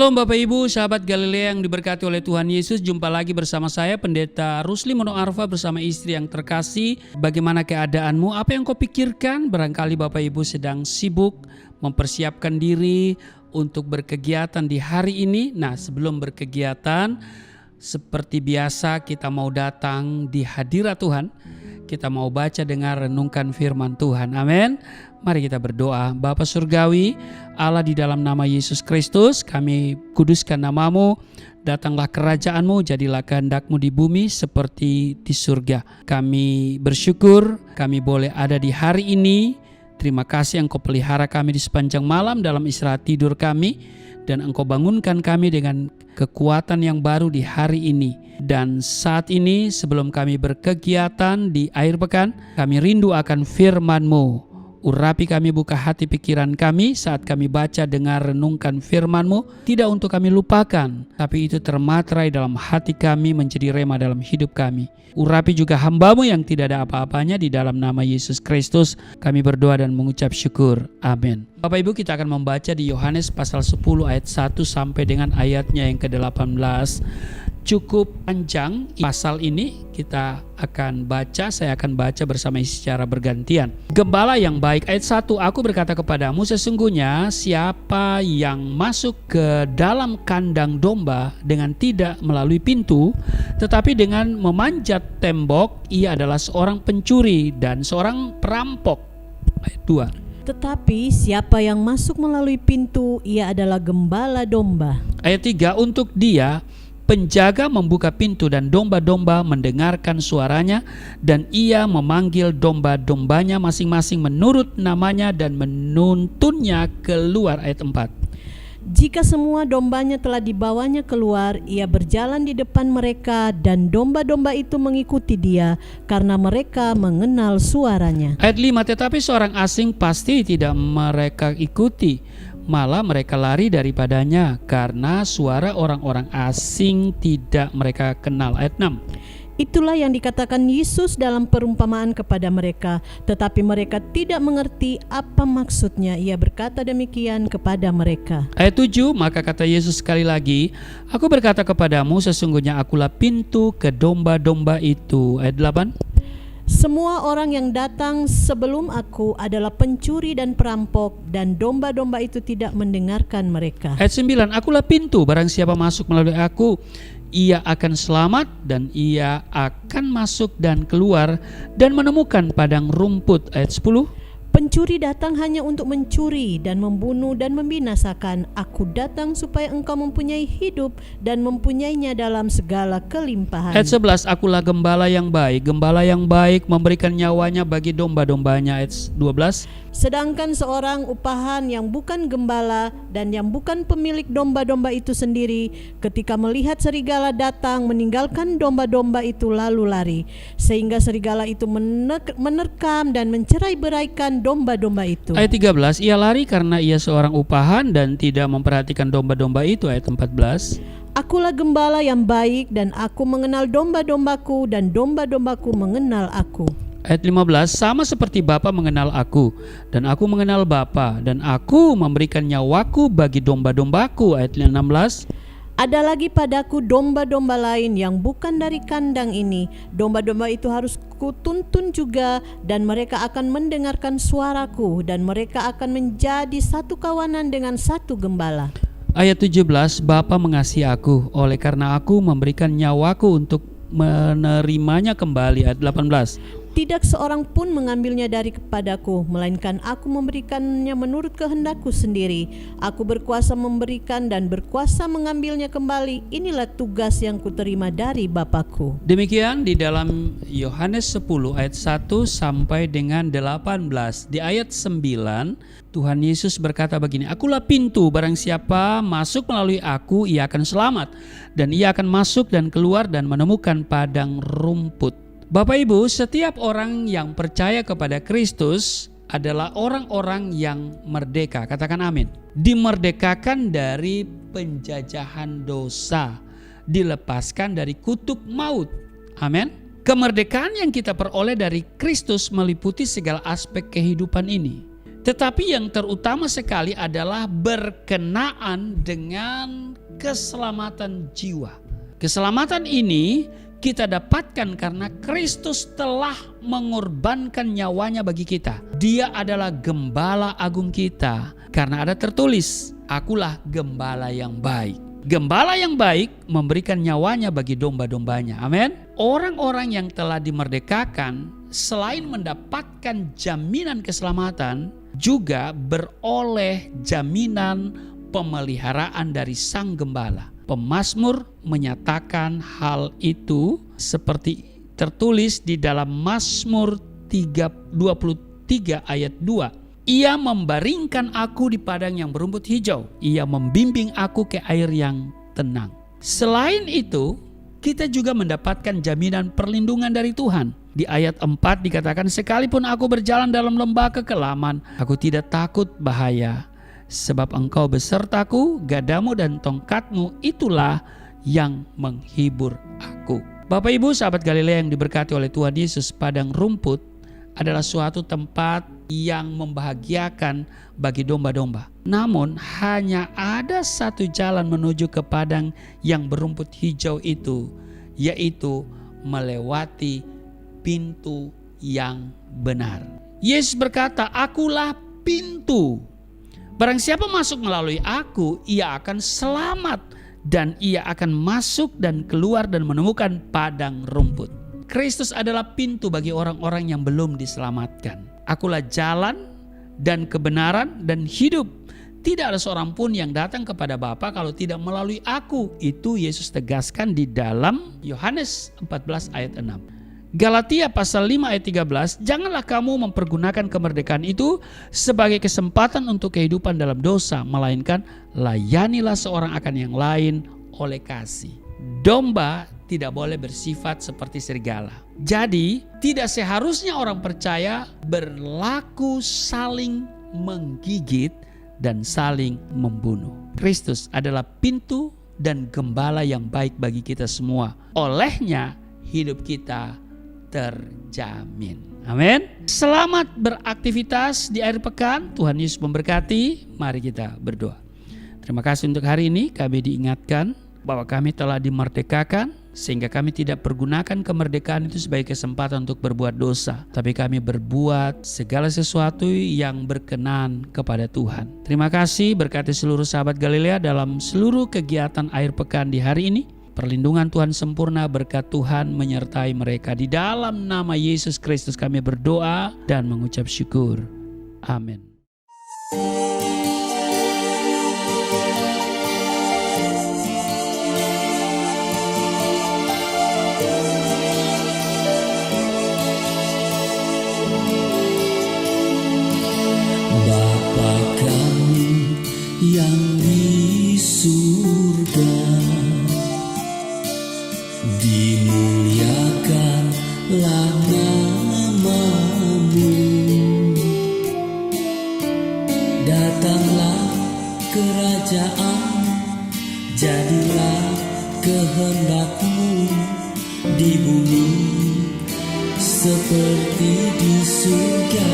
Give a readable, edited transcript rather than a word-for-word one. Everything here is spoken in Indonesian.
Shalom Bapak Ibu, sahabat Galilea yang diberkati oleh Tuhan Yesus. Jumpa lagi bersama saya Pendeta Rusli Mono Arfa bersama istri yang terkasih. Bagaimana keadaanmu? Apa yang kau pikirkan? Barangkali Bapak Ibu sedang sibuk mempersiapkan diri untuk berkegiatan di hari ini. Nah, sebelum berkegiatan, seperti biasa kita mau datang di hadirat Tuhan. Kita mau baca, dengar, renungkan firman Tuhan. Amin. Mari kita berdoa. Bapa Surgawi, Allah, di dalam nama Yesus Kristus, kami kuduskan namamu. Datanglah kerajaan-Mu, jadilah kehendak-Mu di bumi seperti di surga. Kami bersyukur kami boleh ada di hari ini. Terima kasih Engkau pelihara kami di sepanjang malam dalam istirahat tidur kami. Dan Engkau bangunkan kami dengan kekuatan yang baru di hari ini. Dan saat ini sebelum kami berkegiatan di akhir pekan, kami rindu akan firman-Mu. Urapi kami, buka hati pikiran kami saat kami baca, dengar, renungkan firman-Mu. Tidak untuk kami lupakan, tapi itu termaterai dalam hati kami, menjadi rema dalam hidup kami. Urapi juga hamba-Mu yang tidak ada apa-apanya, di dalam nama Yesus Kristus kami berdoa dan mengucap syukur. Amin. Bapak Ibu, kita akan membaca di Yohanes pasal 10 ayat 1 sampai dengan ayatnya yang ke-18. Cukup panjang pasal ini, kita akan baca, saya akan baca bersama secara bergantian. Gembala yang baik, ayat 1, aku berkata kepadamu, sesungguhnya siapa yang masuk ke dalam kandang domba dengan tidak melalui pintu, tetapi dengan memanjat tembok, ia adalah seorang pencuri dan seorang perampok. Ayat 2. Tetapi siapa yang masuk melalui pintu, ia adalah gembala domba. Ayat 3, untuk dia penjaga membuka pintu dan domba-domba mendengarkan suaranya, dan ia memanggil domba-dombanya masing-masing menurut namanya dan menuntunnya keluar. Ayat 4. Jika semua dombanya telah dibawanya keluar, ia berjalan di depan mereka dan domba-domba itu mengikuti dia karena mereka mengenal suaranya. Ayat 5, tetapi seorang asing pasti tidak mereka ikuti, malah mereka lari daripadanya karena suara orang-orang asing tidak mereka kenal. Ayat 6. Itulah yang dikatakan Yesus dalam perumpamaan kepada mereka, tetapi mereka tidak mengerti apa maksudnya. Ia berkata demikian kepada mereka. Ayat 7, maka kata Yesus sekali lagi, aku berkata kepadamu, sesungguhnya akulah pintu ke domba-domba itu. Ayat 8. Semua orang yang datang sebelum aku adalah pencuri dan perampok, dan domba-domba itu tidak mendengarkan mereka. Ayat 9, akulah pintu, barang siapa masuk melalui aku, ia akan selamat dan ia akan masuk dan keluar dan menemukan padang rumput. Ayat 10. Pencuri datang hanya untuk mencuri dan membunuh dan membinasakan. Aku datang supaya engkau mempunyai hidup dan mempunyainya dalam segala kelimpahan. Ayat 11, akulah gembala yang baik. Gembala yang baik memberikan nyawanya bagi domba-dombanya. Ayat 12. Sedangkan seorang upahan yang bukan gembala dan yang bukan pemilik domba-domba itu sendiri, ketika melihat serigala datang, meninggalkan domba-domba itu lalu lari, sehingga serigala itu menerkam dan mencerai-beraikan domba-domba itu. Ayat 13, ia lari karena ia seorang upahan dan tidak memperhatikan domba-domba itu. Ayat 14. Akulah gembala yang baik dan aku mengenal domba-dombaku dan domba-dombaku mengenal aku. Ayat 15, sama seperti Bapa mengenal aku dan aku mengenal Bapa, dan aku memberikan nyawaku bagi domba-dombaku. Ayat 16. Ada lagi padaku domba-domba lain yang bukan dari kandang ini. Domba-domba itu harus kutuntun juga, dan mereka akan mendengarkan suaraku, dan mereka akan menjadi satu kawanan dengan satu gembala. Ayat 17, Bapa mengasihi aku, oleh karena aku memberikan nyawaku untuk menerimanya kembali. Ayat 18. Tidak seorang pun mengambilnya daripadaku, melainkan aku memberikannya menurut kehendakku sendiri. Aku berkuasa memberikan dan berkuasa mengambilnya kembali. Inilah tugas yang kuterima dari Bapakku. Demikian di dalam Yohanes 10 ayat 1 sampai dengan 18. Di ayat 9, Tuhan Yesus berkata begini, akulah pintu, barang siapa masuk melalui aku, ia akan selamat. Dan ia akan masuk dan keluar dan menemukan padang rumput. Bapak Ibu, setiap orang yang percaya kepada Kristus adalah orang-orang yang merdeka. Katakan amin. Dimerdekakan dari penjajahan dosa, dilepaskan dari kutuk maut. Amin. Kemerdekaan yang kita peroleh dari Kristus meliputi segala aspek kehidupan ini. Tetapi yang terutama sekali adalah berkenaan dengan keselamatan jiwa. Keselamatan ini kita dapatkan karena Kristus telah mengorbankan nyawanya bagi kita. Dia adalah gembala agung kita. Karena ada tertulis, akulah gembala yang baik. Gembala yang baik memberikan nyawanya bagi domba-dombanya. Amin. Orang-orang yang telah dimerdekakan selain mendapatkan jaminan keselamatan, juga beroleh jaminan pemeliharaan dari sang gembala. Pemazmur menyatakan hal itu seperti tertulis di dalam Mazmur 23 ayat 2. Ia membaringkan aku di padang yang berumput hijau. Ia membimbing aku ke air yang tenang. Selain itu, kita juga mendapatkan jaminan perlindungan dari Tuhan. Di ayat 4 dikatakan, sekalipun aku berjalan dalam lembah kekelaman, aku tidak takut bahaya. Sebab engkau besertaku, gadamu dan tongkatmu itulah yang menghibur aku. Bapak Ibu sahabat Galilea yang diberkati oleh Tuhan Yesus, padang rumput adalah suatu tempat yang membahagiakan bagi domba-domba. Namun hanya ada satu jalan menuju ke padang yang berumput hijau itu, yaitu melewati pintu yang benar. Yesus berkata, akulah pintu. Barang siapa masuk melalui aku, ia akan selamat dan ia akan masuk dan keluar dan menemukan padang rumput. Kristus adalah pintu bagi orang-orang yang belum diselamatkan. Akulah jalan dan kebenaran dan hidup. Tidak ada seorang pun yang datang kepada Bapa kalau tidak melalui aku. Itu Yesus tegaskan di dalam Yohanes 14 ayat 6. Galatia pasal 5 ayat 13, janganlah kamu mempergunakan kemerdekaan itu sebagai kesempatan untuk kehidupan dalam dosa, melainkan layanilah seorang akan yang lain oleh kasih. Domba tidak boleh bersifat seperti serigala. Jadi tidak seharusnya orang percaya berlaku saling menggigit dan saling membunuh. Kristus adalah pintu dan gembala yang baik bagi kita semua. Olehnya hidup kita terjamin. Amin. Selamat beraktivitas di akhir pekan. Tuhan Yesus memberkati. Mari kita berdoa. Terima kasih untuk hari ini. Kami diingatkan bahwa kami telah dimerdekakan, sehingga kami tidak pergunakan kemerdekaan itu sebagai kesempatan untuk berbuat dosa, tapi kami berbuat segala sesuatu yang berkenan kepada Tuhan. Terima kasih, berkati seluruh sahabat Galilea dalam seluruh kegiatan akhir pekan di hari ini. Perlindungan Tuhan sempurna, berkat Tuhan menyertai mereka. Di dalam nama Yesus Kristus kami berdoa dan mengucap syukur. Amin. Bapa kami yang di surga, dimuliakanlah nama-Mu. Datanglah kerajaan, jadilah kehendak-Mu di bumi seperti di surga.